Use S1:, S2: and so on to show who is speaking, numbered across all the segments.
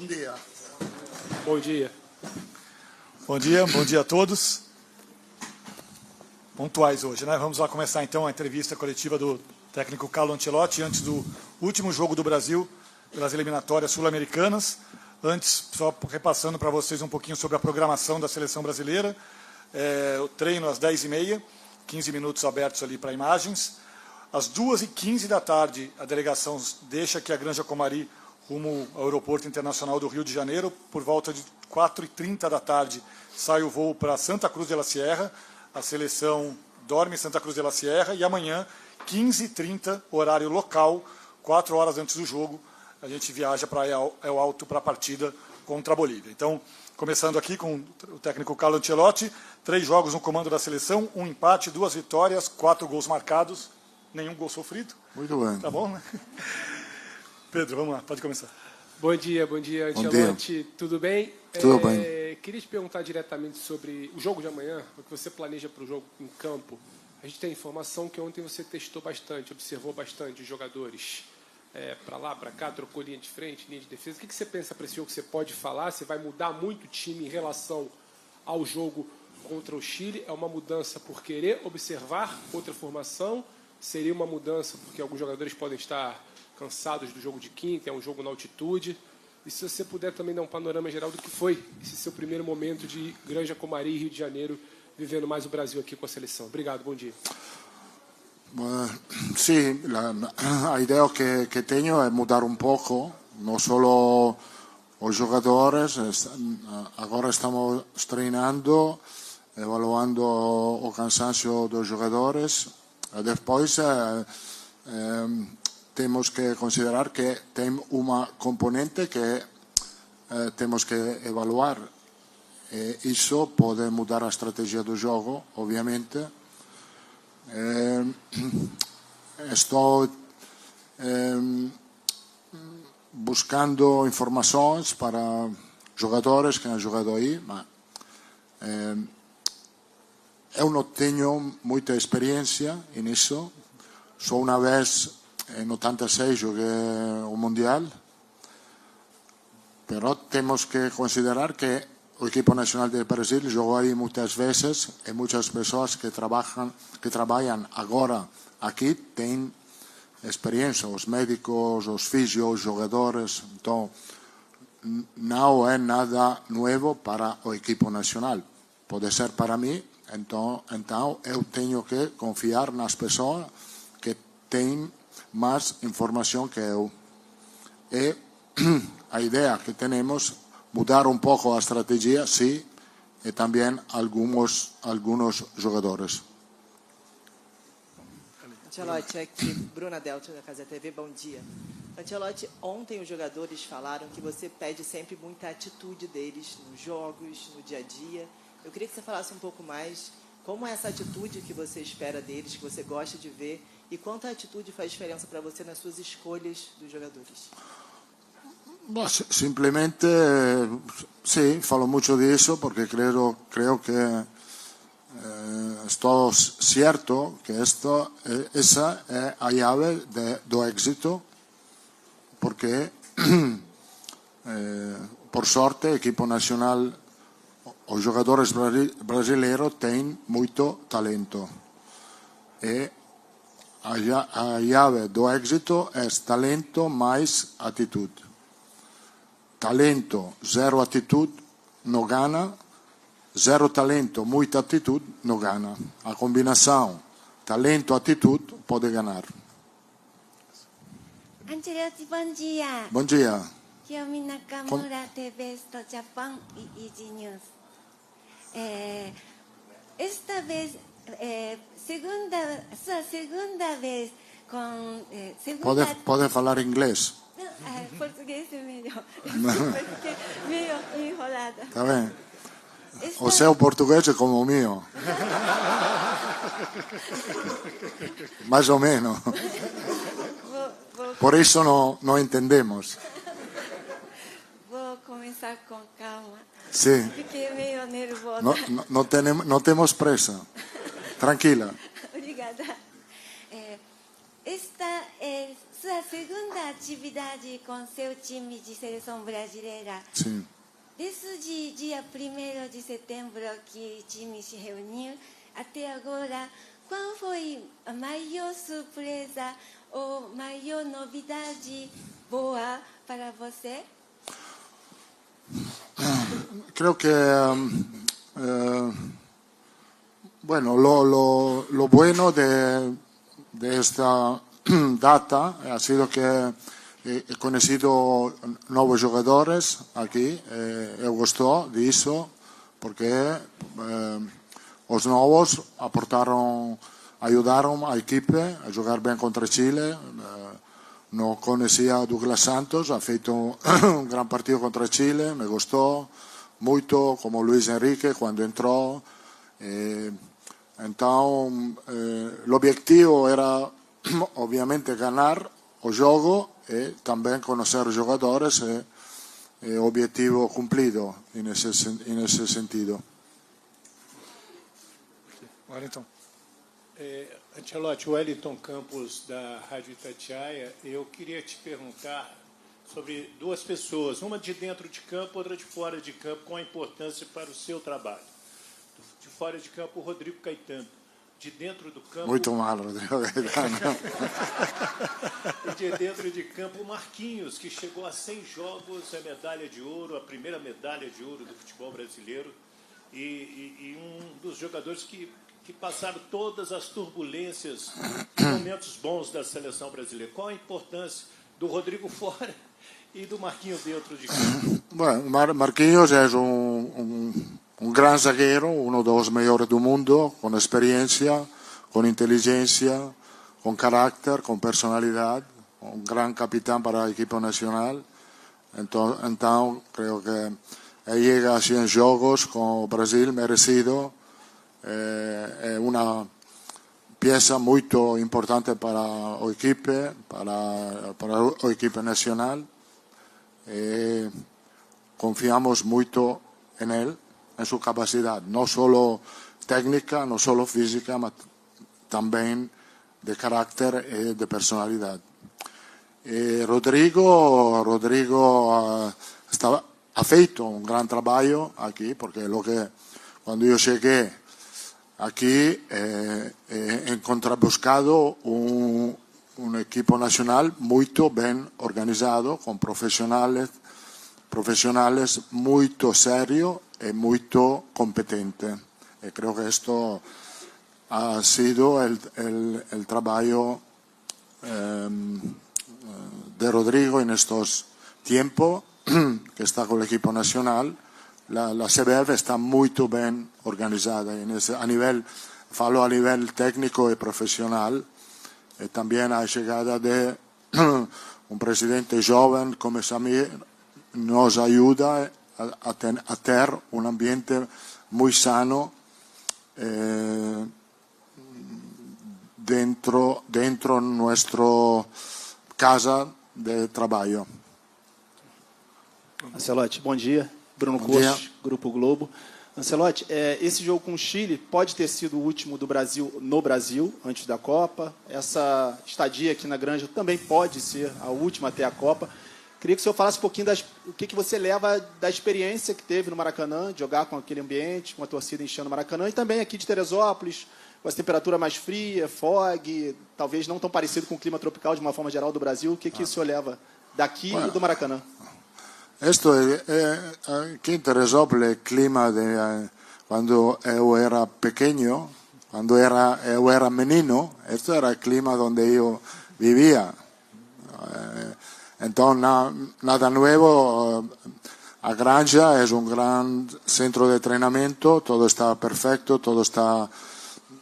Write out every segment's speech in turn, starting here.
S1: Bom dia.
S2: Bom dia.
S3: Bom dia a todos. Pontuais hoje, né? Vamos lá começar então a entrevista coletiva do técnico Carlo Ancelotti antes do último jogo do Brasil pelas eliminatórias sul-americanas. Antes, só repassando para vocês um pouquinho sobre a programação da seleção brasileira. O treino às 10h30, 15 minutos abertos ali para imagens. Às 2h15 da tarde, a delegação deixa aqui a Granja Comari rumo ao Aeroporto Internacional do Rio de Janeiro. Por volta de 4h30 da tarde, sai o voo para Santa Cruz de la Sierra. A seleção dorme em Santa Cruz de la Sierra e amanhã, 15h30, horário local, 4 horas antes do jogo, a gente viaja para El Alto para a partida contra a Bolívia. Então, começando aqui com o técnico Carlo Ancelotti, 3 jogos no comando da seleção, 1 empate, 2 vitórias, 4 gols marcados, nenhum gol sofrido.
S1: Muito bem.
S3: Tá bom, né? Pedro, vamos lá, pode começar.
S2: Bom dia, Ancelotti. Tudo bem?
S1: Tudo bem.
S2: Queria te perguntar diretamente sobre o jogo de amanhã, o que você planeja para o jogo em campo. A gente tem informação que ontem você testou bastante, observou bastante os jogadores para lá, para cá, trocou linha de frente, linha de defesa. O que você pensa para esse jogo que você pode falar? Você vai mudar muito o time em relação ao jogo contra o Chile? É uma mudança por querer observar outra formação? Seria uma mudança porque alguns jogadores podem estar cansados do jogo de quinta, é um jogo na altitude? E se você puder também dar um panorama geral do que foi esse seu primeiro momento de Granja Comari e Rio de Janeiro, vivendo mais o Brasil aqui com a seleção. Obrigado, bom dia.
S1: Sí, a idea que tengo es mudar un poco, no solo os jogadores, agora estamos treinando, evaluando o cansancio dos jogadores, después temos que considerar que tem uma componente que temos que evaluar. Isso pode mudar a estratégia do jogo, obviamente. Estou buscando informações para jogadores que han jogado aí, mas eu não tenho muita experiência nisso. Só uma vez em 86 joguei o Mundial, pero temos que considerar que o equipo nacional de Brasil jogou aí muitas vezes e muitas pessoas que trabalham agora aqui têm experiência, os médicos, os físicos, os jogadores. Então, não é nada novo para o equipo nacional. Pode ser para mim, então eu tenho que confiar nas pessoas que têm mais informação que eu. E a ideia que temos mudar un poco a estrategia, sí, e também alguns jogadores.
S4: Ancelotti, aqui, Bruna Delta da Casa TV, bom dia. Ancelotti, ontem os jogadores falaram que você pede sempre muita atitude deles nos jogos, no dia a dia. Eu queria que você falasse um pouco mais como é essa atitude que você espera deles, que você gosta de ver, e quanto a atitude faz diferença para você nas suas escolhas dos jogadores.
S1: Simplemente, sí, falo mucho de eso porque creo que estoy cierto que esa es la llave do éxito, porque por sorte el equipo nacional, os jogadores brasileiros tienen mucho talento y a llave do éxito es talento más actitud. Talento, zero atitude, não gana. Zero talento, muita atitude, não gana. A combinação talento-atitude pode ganhar.
S5: Ancelotti, bom dia.
S1: Bom dia.
S5: Kiyomi Nakamura, TV Japan e Easy News. Esta vez, sua segunda vez com...
S1: Pode falar inglês?
S5: Português é melhor. Porque meio enrolada.
S1: Tá bem. O seu português é como o meu. Mais ou menos. Por isso não entendemos.
S5: Vou começar com calma.
S1: Sim.
S5: Fiquei meio nervosa.
S1: Não temos pressa. Tranquila.
S5: Obrigada. Esta é sua segunda atividade com seu time de seleção brasileira.
S1: Sim.
S5: Desde dia 1º de setembro que o time se reuniu até agora, qual foi a maior surpresa ou maior novidade boa para você?
S1: Creo que bueno, lo bueno de esta data ha sido que he conocido nuevos jugadores aquí, eu gostou disso, porque os novos ayudaron a equipe a jugar bien contra Chile. No conocía a Douglas Santos, ha feito un gran partido contra Chile, me gustó mucho, como Luis Enrique cuando entró. Entonces, l'obiettivo era obviamente ganar o jogo e también conocer los jugadores, objetivo cumplido en ese sentido.
S3: Wellington.
S6: Ancelotti, Wellington Campos, da Rádio Itatiaia, eu queria te perguntar sobre duas pessoas, uma de dentro de campo, outra de fora de campo, com a importância para o seu trabalho. De fora de campo, o Rodrigo Caetano. De dentro do campo...
S1: Muito mal, Rodrigo Caetano.
S6: E de dentro de campo, o Marquinhos, que chegou a 100 jogos, a medalha de ouro, a primeira medalha de ouro do futebol brasileiro, e um dos jogadores que passaram todas as turbulências, momentos bons da seleção brasileira. Qual a importância do Rodrigo fora e do Marquinhos dentro de campo?
S1: Bueno, Marquinhos es un gran zaguero, uno de los mejores del mundo, con experiencia, con inteligencia, con carácter, con personalidad, un gran capitán para el equipo nacional. Entonces creo que él llega a 100 juegos con Brasil merecido. È una pieza muy importante para el equipo, para el equipo nacional. Confiamos mucho en él, en su capacidad, no solo técnica, no solo física, ma también de carácter y de personalidad. Rodrigo ha feito un gran trabajo aquí, porque cuando yo llegué aquí he buscado un equipo nacional muy bien organizado, con profesionales muy serios y muy competentes. Y creo que esto ha sido el trabajo de Rodrigo en estos tiempos que está con el equipo nacional. La CBF está muy bien organizada a nivel técnico y profesional. También la llegada de un presidente joven como Samir nos ayuda a tener un ambiente muy sano dentro de nuestra casa de trabalho.
S7: Ancelotti, bom dia. Bruno
S1: Bom
S7: Costa,
S1: dia.
S7: Grupo Globo. Ancelotti, esse jogo com o Chile pode ter sido o último do Brasil no Brasil, antes da Copa. Essa estadia aqui na Granja também pode ser a última até a Copa. Queria que o senhor falasse um pouquinho o que você leva da experiência que teve no Maracanã, de jogar com aquele ambiente, com a torcida enchendo o Maracanã, e também aqui de Teresópolis, com essa temperatura mais fria, fog, talvez não tão parecido com o clima tropical de uma forma geral do Brasil. O que o senhor leva daqui e do Maracanã?
S1: Esto aquí en Teresópolis, el clima de cuando yo era pequeño, cuando yo era menino, esto era el clima donde yo vivía. Entonces, nada nuevo. A Granja es un gran centro de entrenamiento, todo está perfecto, todo está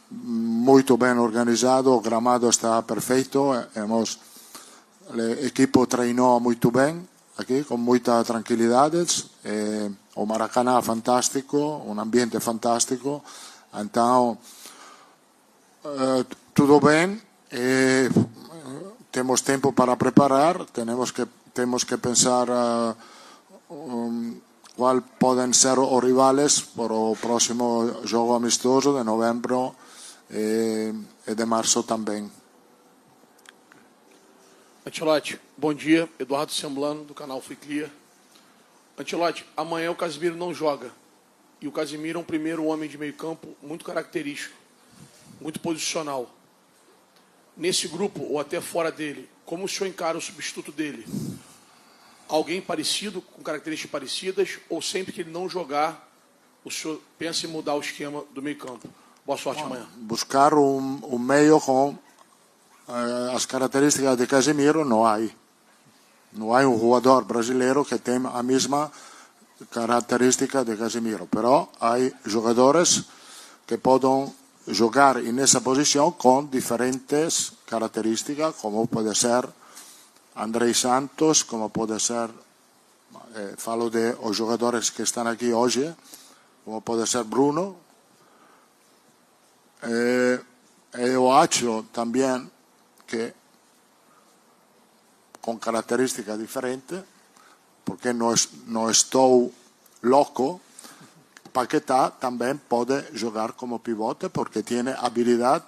S1: muy bien organizado, el gramado está perfecto, el equipo entrenó muy bien aquí, con mucha tranquilidad, o Maracanã fantástico, un ambiente fantástico, entonces todo bien, tenemos tiempo para preparar, tenemos que pensar cuál pueden ser los rivales para el próximo juego amistoso de noviembre y de marzo también.
S8: Ancelotti, bom dia. Eduardo Semblano, do canal Fui Clear. Ancelotti, amanhã o Casemiro não joga. E o Casemiro é um primeiro homem de meio campo muito característico, muito posicional. Nesse grupo, ou até fora dele, como o senhor encara o substituto dele? Alguém parecido, com características parecidas, ou sempre que ele não jogar, o senhor pensa em mudar o esquema do meio campo? Boa sorte amanhã.
S1: Buscar un medio con las características de Casemiro no hay. No hay un jugador brasileño que tenga la misma característica de Casemiro, pero hay jugadores que pueden jugar en esa posición con diferentes características, como puede ser Andrei Santos, como puede ser, falo de los jugadores que están aquí hoy, como puede ser Bruno. Yo acho también que con características diferentes, porque no estoy loco, Paquetá también puede jugar como pivote porque tiene habilidad,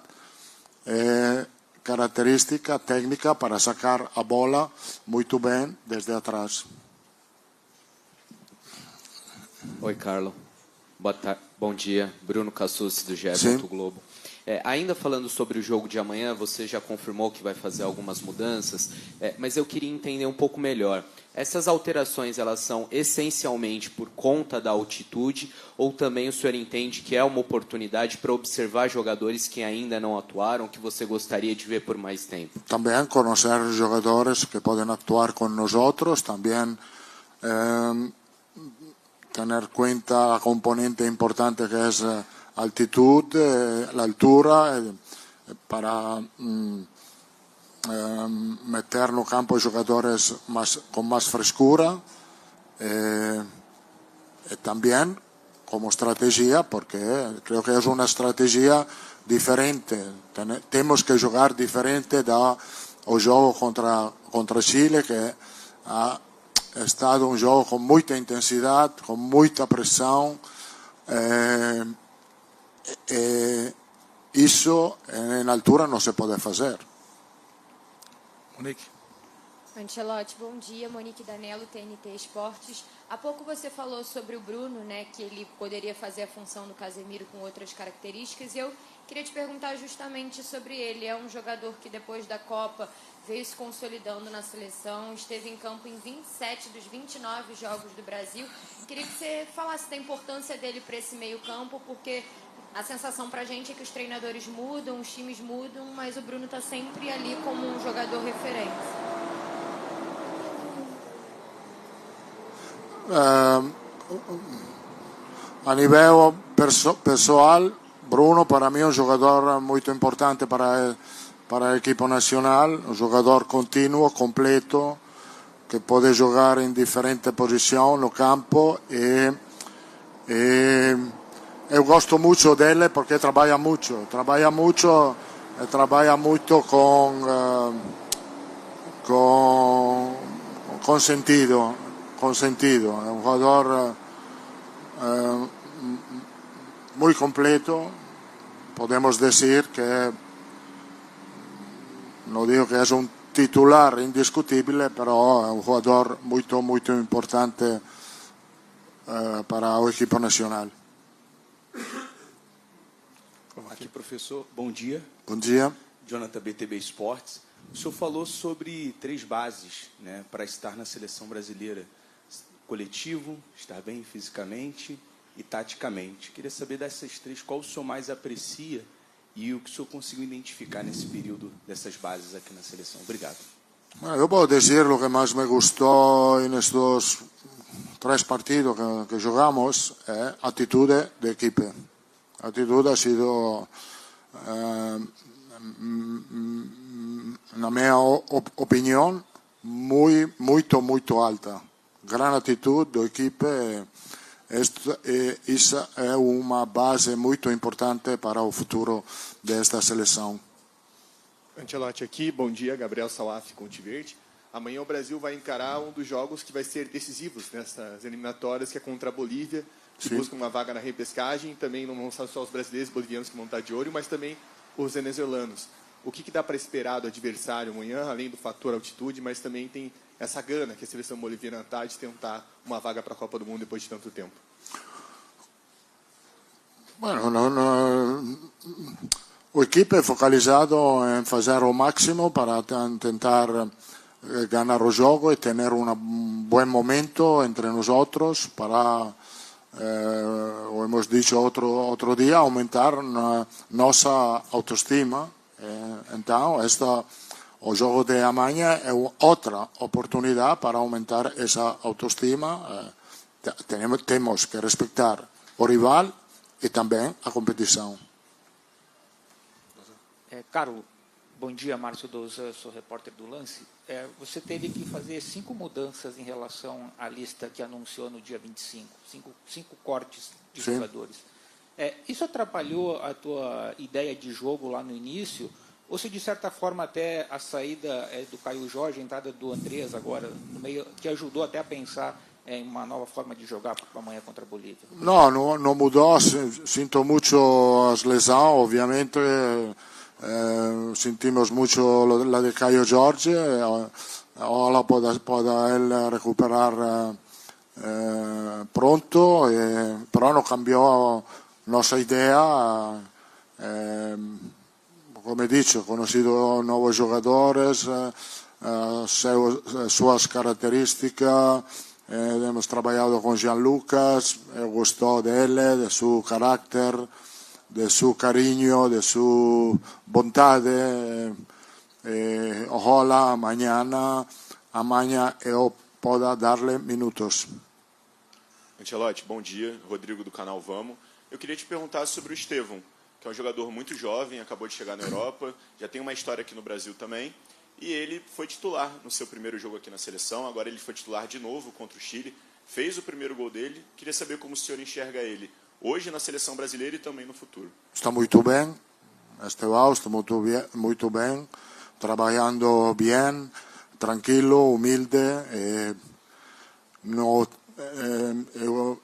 S1: característica técnica para sacar a bola muy bien desde atrás.
S9: Oi, Carlo. Bom dia. Bruno Cassucci, do GE. Globo. Ainda falando sobre o jogo de amanhã, você já confirmou que vai fazer algumas mudanças, mas eu queria entender um pouco melhor. Essas alterações, elas são essencialmente por conta da altitude ou também o senhor entende que é uma oportunidade para observar jogadores que ainda não atuaram, que você gostaria de ver por mais tempo?
S1: Também conhecer jogadores que podem atuar com nós, também ter em conta a componente importante que é a altitude, a altura, para meter no campo jogadores con más frescura, también como estrategia, porque creo que es una estrategia diferente. Tenemos que jugar diferente da o jogo contra Chile, que ha estado un jogo con mucha intensidad, con mucha presión. Isso em altura não se pode fazer.
S3: Monique.
S10: Ancelotti, bom dia. Monique Danello, TNT Esportes. Há pouco você falou sobre o Bruno, né, que ele poderia fazer a função do Casemiro com outras características. E eu queria te perguntar justamente sobre ele. É um jogador que depois da Copa veio se consolidando na seleção, esteve em campo em 27 dos 29 jogos do Brasil. Queria que você falasse da importância dele para esse meio campo, porque a sensação para a gente é que os treinadores mudam, os times mudam, mas o Bruno está sempre ali como um jogador referência.
S1: A nível pessoal, Bruno para mim é um jogador muito importante para o equipo nacional, um jogador contínuo, completo, que pode jogar em diferentes posições no campo e eu gosto muito dele porque trabalha muito com sentido. É um jogador muito completo. Podemos dizer que, não digo que é um titular indiscutível, pero é um jogador muito importante para o equipo nacional.
S11: Aqui, professor, bom dia.
S1: Bom dia.
S11: Jonathan, BTB Esportes. O senhor falou sobre 3 bases, né, para estar na seleção brasileira: coletivo, estar bem fisicamente e taticamente. Queria saber dessas 3, qual o senhor mais aprecia e o que o senhor conseguiu identificar nesse período dessas bases aqui na seleção. Obrigado.
S1: Eu posso dizer o que mais me gostou nestes 3 partidos que jogamos é a atitude de equipe. A atitude ha sido, na minha opinião, muito alta. Grande atitude da equipe. Essa é uma base muito importante para o futuro desta seleção.
S12: Ancelotti aqui, bom dia, Gabriel Salaf, Conte Verde. Amanhã o Brasil vai encarar um dos jogos que vai ser decisivos nessas eliminatórias, que é contra a Bolívia, que busca uma vaga na repescagem. Também não são só os brasileiros e bolivianos que vão estar de olho, mas também os venezuelanos. O que dá para esperar do adversário amanhã, além do fator altitude, mas também tem essa gana que a seleção boliviana está de tentar uma vaga para a Copa do Mundo depois de tanto tempo?
S1: Bueno, o equipo é focalizado em fazer o máximo para tentar ganar o jogo e ter bom momento entre nosotros para, o hemos dicho outro dia, aumentar nossa autoestima. Então, o jogo de amanhã é outra oportunidade para aumentar essa autoestima. Temos que respeitar o rival e também a competição.
S13: Carlos, bom dia, Márcio Douza, sou repórter do Lance. Você teve que fazer 5 mudanças em relação à lista que anunciou no dia 25, 5 cortes de
S1: Sim.
S13: jogadores. Isso atrapalhou a tua ideia de jogo lá no início? Ou se, de certa forma, até a saída do Caio Jorge, a entrada do Andrés agora no meio, te ajudou até a pensar em uma nova forma de jogar amanhã contra a Bolívia?
S1: Não mudou. Sinto muito as lesões, obviamente. Sentimos mucho la de Caio Jorge. Ahora pueda él recuperar pronto, pero no cambió nuestra idea. Como he dicho, he conocido nuevos jugadores, sus características. Hemos trabajado con Gianlucas, me gustó de él, de su carácter, de su cariño, de su bondad. Ojalá amanhã eu possa darle minutos.
S14: Ancelotti, bom dia. Rodrigo do canal Vamos. Eu queria te perguntar sobre o Estevão, que é um jogador muito jovem, acabou de chegar na Europa, já tem uma história aqui no Brasil também, e ele foi titular no seu primeiro jogo aqui na seleção, agora ele foi titular de novo contra o Chile, fez o primeiro gol dele. Queria saber como o senhor enxerga ele hoje na seleção brasileira e também no futuro.
S1: Está muito bem, Estevão, está muito bem, trabalhando bem, tranquilo, humilde.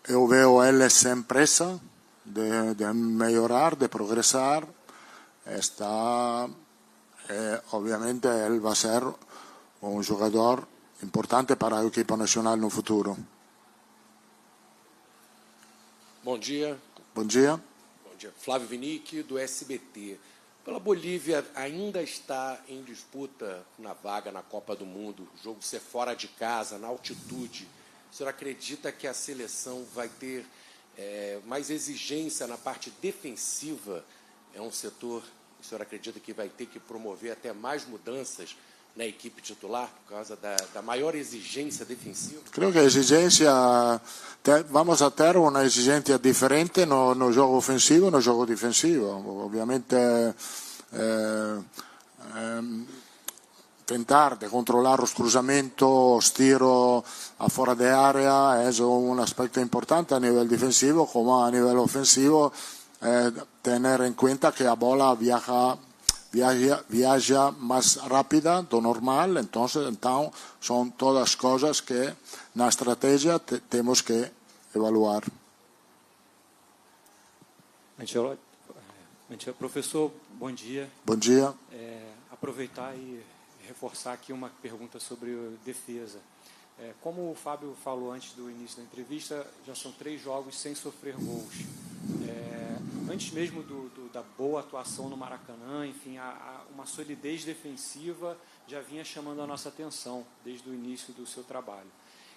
S1: Eu vejo ele sem pressa de melhorar, de progresar. Obviamente ele vai ser um jogador importante para o equipo nacional no futuro.
S15: Bom dia.
S1: Bom dia.
S15: Bom dia. Flávio Vinick, do SBT. Pela Bolívia ainda está em disputa na vaga na Copa do Mundo, o jogo ser fora de casa, na altitude. O senhor acredita que a seleção vai ter mais exigência na parte defensiva? É um setor, o senhor acredita que vai ter que promover até mais mudanças na equipe titular por causa da maior exigência defensiva?
S1: Creio que a exigência, vamos a ter uma exigência diferente no jogo ofensivo e no jogo defensivo. Obviamente, tentar de controlar os cruzamentos, os tiros a fora de área é um aspecto importante a nível defensivo, como a nível ofensivo, tener em conta que a bola viaja mais rápida do normal, então são todas coisas que na estratégia temos que evaluar.
S16: Professor, bom dia.
S1: Bom dia.
S16: Aproveitar e reforçar aqui uma pergunta sobre defesa. Como o Fábio falou antes do início da entrevista, já são 3 jogos sem sofrer gols. Antes mesmo da boa atuação no Maracanã, enfim, uma solidez defensiva já vinha chamando a nossa atenção desde o início do seu trabalho.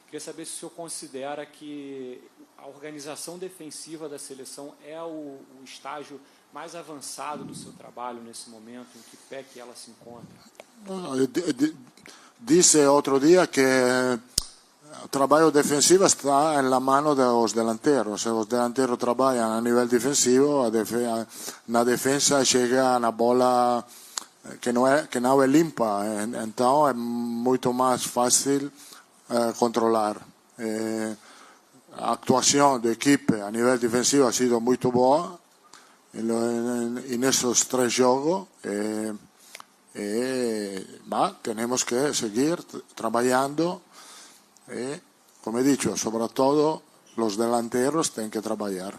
S16: Queria saber se o senhor considera que a organização defensiva da seleção é o estágio mais avançado do seu trabalho nesse momento, em que pé que ela se encontra?
S1: Disse outro dia que o trabalho defensivo está na mão dos delanteros. Se os delanteros trabalham a nível defensivo, na defesa chega na bola que não é limpa. Então é muito mais fácil controlar. A atuação da equipe a nível defensivo ha sido muito boa nesses 3 jogos. Ma temos que seguir trabalhando e, como he dicho, sobretudo os delanteros têm que trabalhar.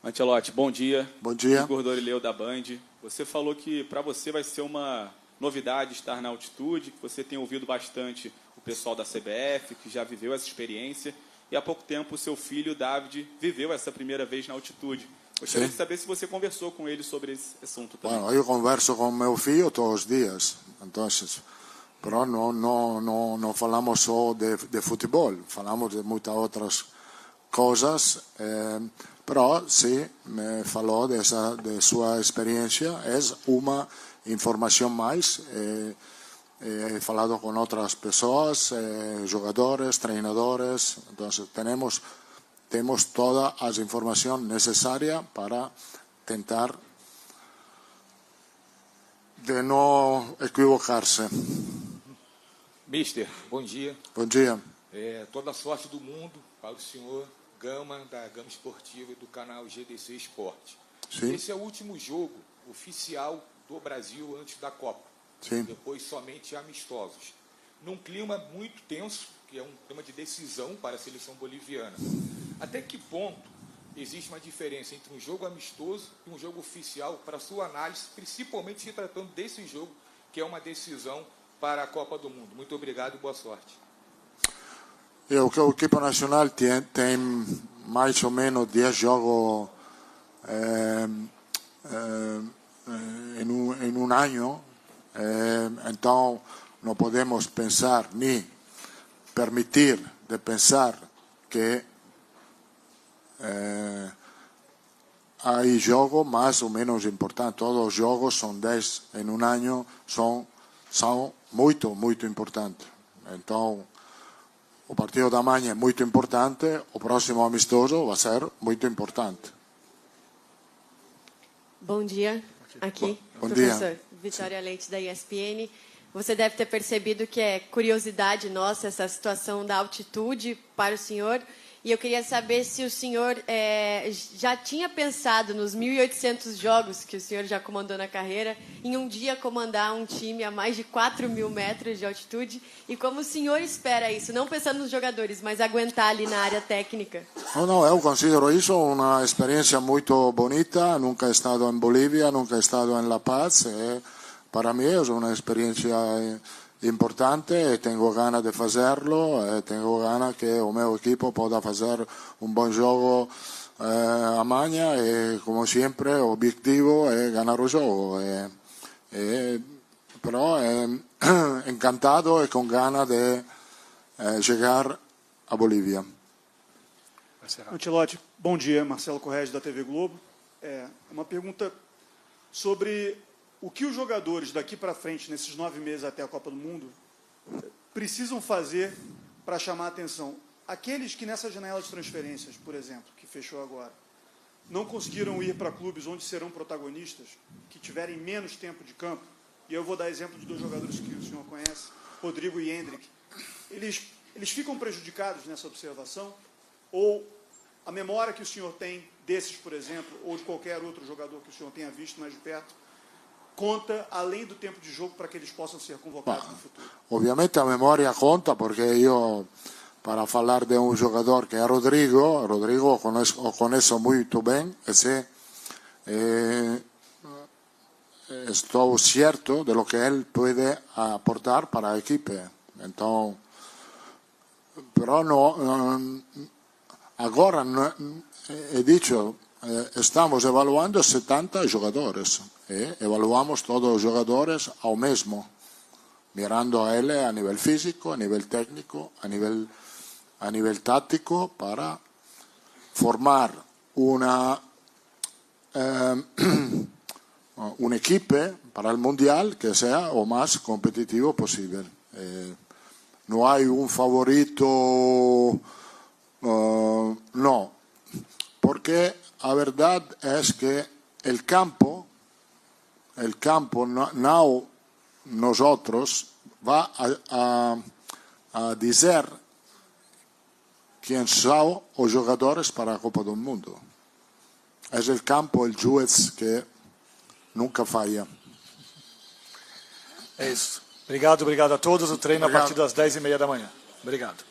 S17: Ancelotti, bom dia.
S1: Bom dia.
S17: Igor Dorileu da Band. você falou que para você vai ser uma novidade estar na altitude, que você tem ouvido bastante o pessoal da CBF, que já viveu essa experiência, e há pouco tempo o seu filho, David, viveu essa primeira vez na altitude. Gostaria de saber se você conversou com ele sobre esse assunto também.
S1: Bueno, eu converso com meu filho todos os dias, entonces, pero não falamos só de futebol, falamos de muitas outras coisas, pero sí, me falou de sua experiência, é uma informação mais. He falado con otras personas, jugadores, treinadores, entonces tenemos toda la información necesaria para tentar de no equivocarse.
S18: Mister, bom dia.
S1: Bom dia.
S18: Toda a sorte do mundo para o senhor Gama, da Gama Esportiva e do canal GDC Esporte.
S1: Sim.
S18: Esse é o último jogo oficial do Brasil antes da Copa.
S1: Sim.
S18: Depois somente amistosos. Num clima muito tenso, que é um clima de decisão para a seleção boliviana. Até que ponto existe uma diferença entre um jogo amistoso e um jogo oficial para a sua análise, principalmente se tratando desse jogo, que é uma decisão para a Copa do Mundo? Muito obrigado e boa sorte.
S1: O equipo nacional tem mais ou menos 10 jogos em um ano. Então não podemos pensar nem permitir de pensar que há jogos mais ou menos importantes. Todos os jogos são 10 em um ano, são muito importantes. Então o partido da manhã é muito importante, o próximo amistoso vai ser muito importante.
S19: Bom dia, aqui,
S1: Bom
S19: professor
S1: dia.
S19: Vitória Leite, da ESPN. Você deve ter percebido que é curiosidade nossa essa situação da altitude para o senhor. E eu queria saber se o senhor já tinha pensado nos 1.800 jogos que o senhor já comandou na carreira, em um dia comandar um time a mais de 4.000 metros de altitude. E como o senhor espera isso? Não pensando nos jogadores, mas aguentar ali na área técnica.
S1: Não, eu considero isso uma experiência muito bonita. Nunca he estado em Bolívia, nunca he estado em La Paz. Para mim é uma experiência importante e tenho ganas de fazerlo, tenho ganas que o meu equipo possa fazer bom jogo amanhã e, como sempre, o objetivo é ganhar o jogo. Però encantado e com ganas de chegar a Bolívia.
S3: Ancelotti, bom dia. Marcelo Corrêa, da TV Globo. Uma pergunta sobre o que os jogadores daqui para frente, nesses 9 meses até a Copa do Mundo, precisam fazer para chamar a atenção. Aqueles que nessa janela de transferências, por exemplo, que fechou agora, não conseguiram ir para clubes onde serão protagonistas, que tiverem menos tempo de campo, e eu vou dar exemplo de 2 jogadores que o senhor conhece, Rodrigo e Hendrick, eles ficam prejudicados nessa observação? Ou a memória que o senhor tem desses, por exemplo, ou de qualquer outro jogador que o senhor tenha visto mais de perto, conta além do tempo de jogo para que eles possam ser convocados no futuro?
S1: Obviamente a memória conta, porque eu, para falar de um jogador que é Rodrigo o conheço muito bem, estou certo de lo que ele pode aportar para a equipe. Então, però agora he dicho, estamos evaluando 70 jogadores. Evaluamos todos os jogadores ao mesmo, mirando a ele a nível físico, a nível técnico, a nível táctico, para formar uma equipe para o Mundial que seja o mais competitivo possível. Não há favorito, não, porque a verdade é que o campo não nosotros va a dizer quem são os jogadores para a Copa do Mundo. É o campo, o juez que nunca falha.
S3: É isso. Obrigado a todos. O treino a partir das 10h30 da manhã. Obrigado.